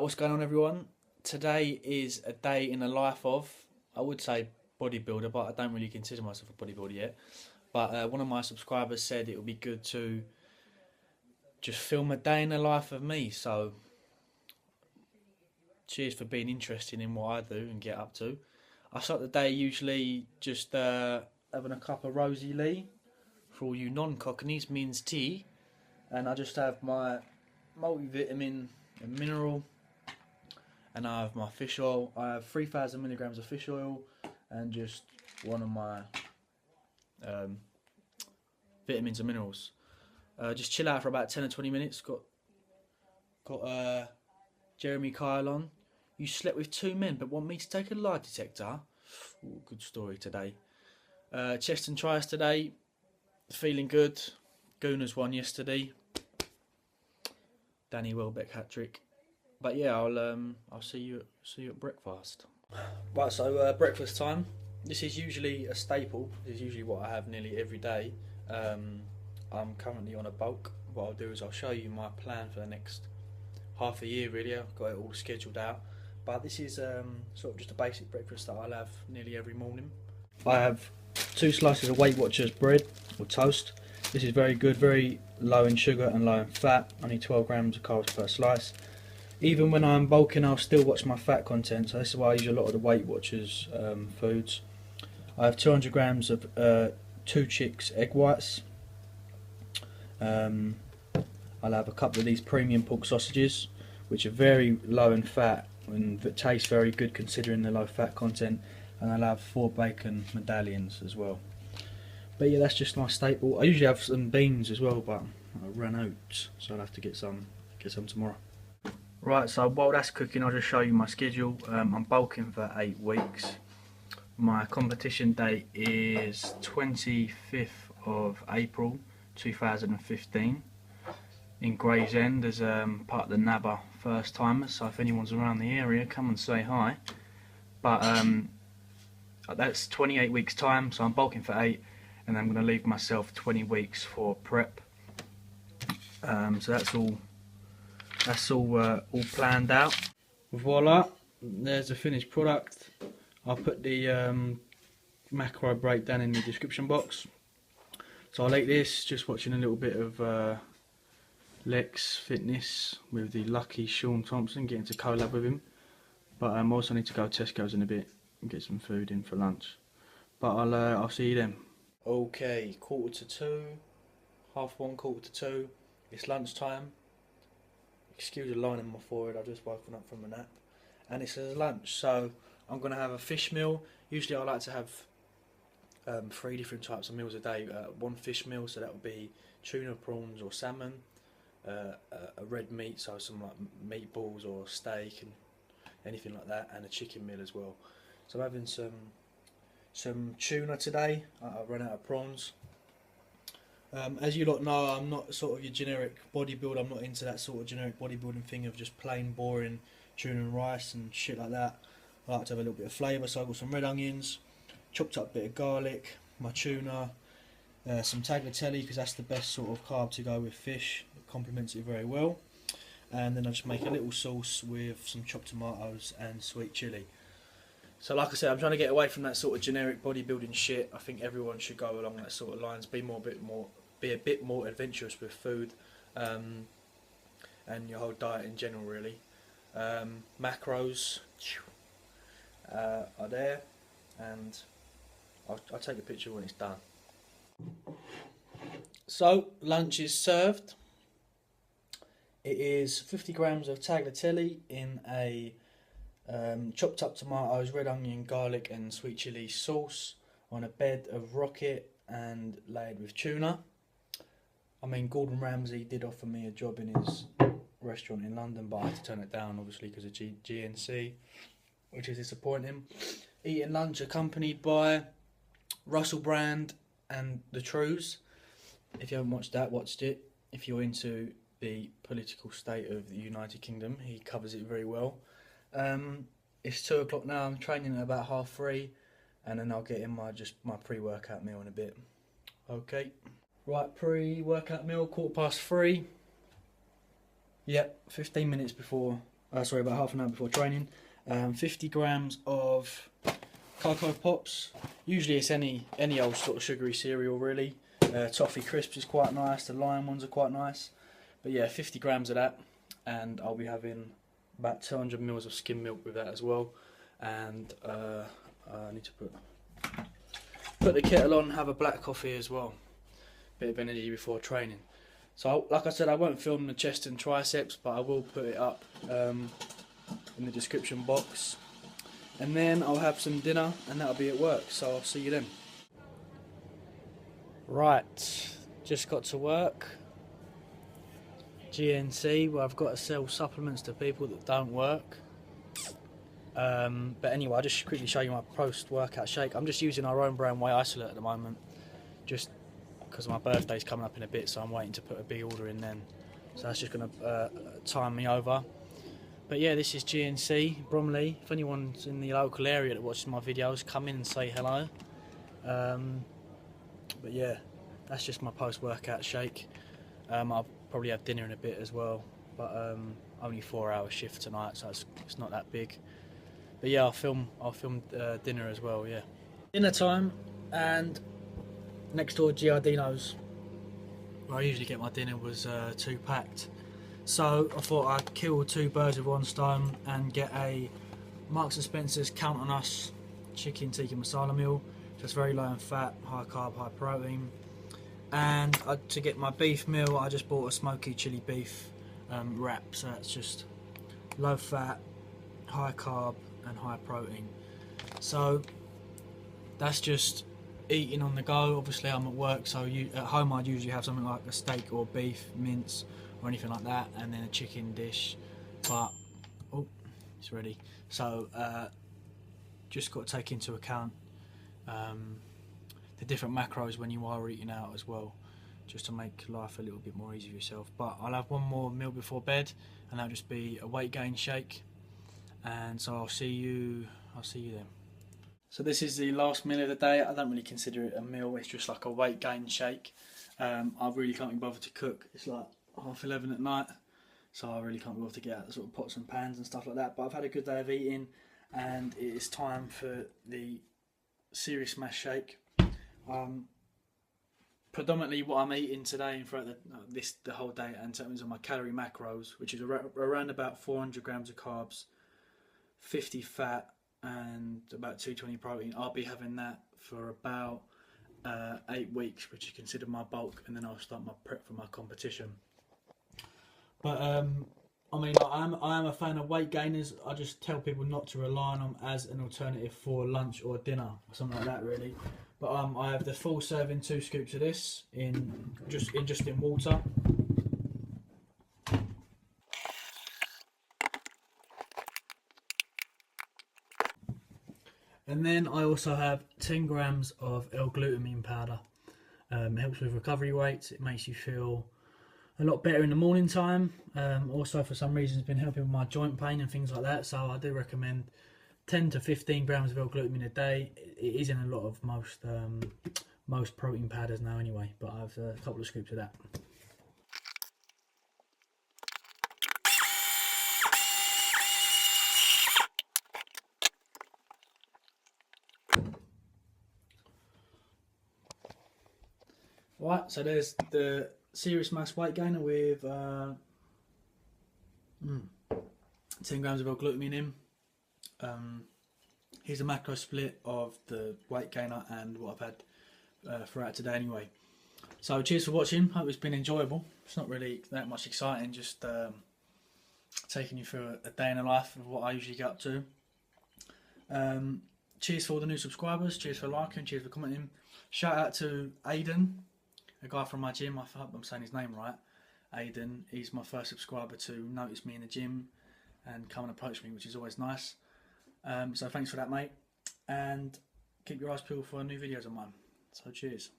What's going on, everyone? Today is a day in the life of, I would say, bodybuilder, but I don't really consider myself a bodybuilder yet. But one of my subscribers said it would be good to just film a day in the life of me. So, cheers for being interested in what I do and get up to. I start the day usually just having a cup of Rosie Lee. For all you non-cockneys, means tea. And I just have my multivitamin and mineral. And I have my fish oil. I have 3,000 milligrams of fish oil and just one of my vitamins and minerals. Just chill out for about 10 or 20 minutes. Got Jeremy Kyle on. You slept with two men but want me to take a lie detector? Ooh, good story today. Chest and tries today. Feeling good. Gooners won yesterday. Danny Welbeck hat trick. But yeah, I'll see you at breakfast. Right, so breakfast time. This is usually a staple. This is usually what I have nearly every day. I'm currently on a bulk. What I'll do is I'll show you my plan for the next half a year. Really, I've got it all scheduled out. But this is sort of just a basic breakfast that I'll have nearly every morning. I have 2 slices of Weight Watchers bread or toast. This is very good, very low in sugar and low in fat. Only 12 grams of carbs per slice. Even when I'm bulking, I'll still watch my fat content, so this is why I use a lot of the Weight Watchers foods. I have 200 grams of 2 chicks egg whites. I'll have a couple of these premium pork sausages, which are very low in fat and that taste very good considering the low fat content. And I'll have 4 bacon medallions as well. But yeah, that's just my staple. I usually have some beans as well, but I ran out, so I'll have to get some tomorrow. Right, so while that's cooking, I'll just show you my schedule. I'm bulking for 8 weeks. My competition date is 25th of April 2015 in Gravesend as part of the NABBA first timers. So if anyone's around the area, come and say hi. But that's 28 weeks time, so I'm bulking for 8, and I'm going to leave myself 20 weeks for prep. So that's all planned out. Voila, there's the finished product. I'll put the macro breakdown in the description box. So I'll eat this, just watching a little bit of Lex Fitness with the lucky Sean Thompson, getting to collab with him. But I also need to go to Tesco's in a bit and get some food in for lunch. But I'll see you then. Okay, 1:45, 1:30, 1:45. It's lunchtime. Excuse the line in my forehead, I've just woken up from a nap. And it's lunch, so I'm going to have a fish meal. Usually I like to have 3 different types of meals a day. 1 fish meal, so that would be tuna, prawns or salmon. A red meat, so some like meatballs or steak and anything like that. And a chicken meal as well. So I'm having some tuna today. I've run out of prawns. As you lot know, I'm not sort of your generic bodybuilder. I'm not into that sort of generic bodybuilding thing of just plain boring tuna and rice and shit like that. I like to have a little bit of flavour, so I've got some red onions, chopped up bit of garlic, my tuna, some tagliatelle because that's the best sort of carb to go with fish. It complements it very well. And then I just make a little sauce with some chopped tomatoes and sweet chilli. So like I said, I'm trying to get away from that sort of generic bodybuilding shit. I think everyone should go along that sort of lines, be a bit more adventurous with food, and your whole diet in general, really. Macros are there, and I'll take a picture when it's done. So lunch is served. It is 50 grams of tagliatelle in a chopped up tomatoes, red onion, garlic and sweet chilli sauce on a bed of rocket and layered with tuna. I mean, Gordon Ramsay did offer me a job in his restaurant in London, but I had to turn it down obviously because of GNC, which is disappointing. Eating lunch accompanied by Russell Brand and The Trues. If you haven't watched that, watched it. If you're into the political state of the United Kingdom, he covers it very well. It's 2 o'clock now. I'm training at about 3:30, and then I'll get in my pre-workout meal in a bit. Okay, right, pre-workout meal 3:15. Yep, 15 minutes before sorry, about half an hour before training. 50 grams of Cocoa Pops. Usually it's any old sort of sugary cereal really. Toffee Crisps is quite nice, the Lion ones are quite nice. But yeah, 50 grams of that, and I'll be having about 200 mils of skim milk with that as well. And I need to put the kettle on, have a black coffee as well. Bit of energy before training. So like I said, I won't film the chest and triceps, but I will put it up in the description box. And then I'll have some dinner and that'll be at work, so I'll see you then. Right, just got to work. GNC, where I've got to sell supplements to people that don't work. But anyway, I'll just quickly show you my post-workout shake. I'm just using our own brand whey isolate at the moment, just because my birthday's coming up in a bit, so I'm waiting to put a big order in then. So that's just going to time me over. But yeah, this is GNC, Bromley. If anyone's in the local area that watches my videos, come in and say hello. But yeah, that's just my post-workout shake. I'll probably have dinner in a bit as well, but only 4-hour shift tonight, so it's not that big. But yeah, I'll film dinner as well. Yeah, dinner time, and next door Giardino's, where I usually get my dinner, was too packed. So I thought I'd kill 2 birds with 1 stone and get a Marks and Spencer's Count on Us chicken tikka masala meal. Just very low in fat, high carb, high protein. And to get my beef meal, I just bought a smoky chili beef wrap. So that's just low fat, high carb and high protein. So that's just eating on the go. Obviously I'm at work, so at home I'd usually have something like a steak or beef mince or anything like that, and then a chicken dish. But oh, it's ready. So just got to take into account the different macros when you are eating out as well, just to make life a little bit more easy for yourself. But I'll have one more meal before bed, and that'll just be a weight gain shake. And so I'll see you then. So this is the last meal of the day. I don't really consider it a meal, it's just like a weight gain shake. I really can't be bothered to cook. It's like 11:30 at night, so I really can't be bothered to get out the sort of pots and pans and stuff like that. But I've had a good day of eating, and it is time for the Serious Mass shake. Predominantly what I'm eating today and throughout the whole day, in terms of my calorie macros, which is around about 400 grams of carbs, 50 fat, and about 220 protein. I'll be having that for about 8 weeks, which is considered my bulk, and then I'll start my prep for my competition. But I mean, I am a fan of weight gainers. I just tell people not to rely on them as an alternative for lunch or dinner or something like that, really. But I have the full serving 2 scoops of this in water. And then I also have 10 grams of L-glutamine powder. It helps with recovery weights. It makes you feel a lot better in the morning time. Also, for some reason, it's been helping with my joint pain and things like that. So I do recommend 10 to 15 grams of L-glutamine a day. It is in a lot of most protein powders now anyway, but I have a couple of scoops of that. Right, so there's the Serious Mass weight gainer with 10 grams of L-glutamine in. Here's a macro split of the weight gainer and what I've had throughout today anyway. So cheers for watching, hope it's been enjoyable. It's not really that much exciting, just taking you through a day in the life of what I usually get up to. Cheers for all the new subscribers, cheers for liking, cheers for commenting. Shout out to Aiden, a guy from my gym. I hope I'm saying his name right. Aiden, he's my first subscriber to notice me in the gym and come and approach me, which is always nice. So thanks for that, mate, and keep your eyes peeled for new videos of mine. So cheers.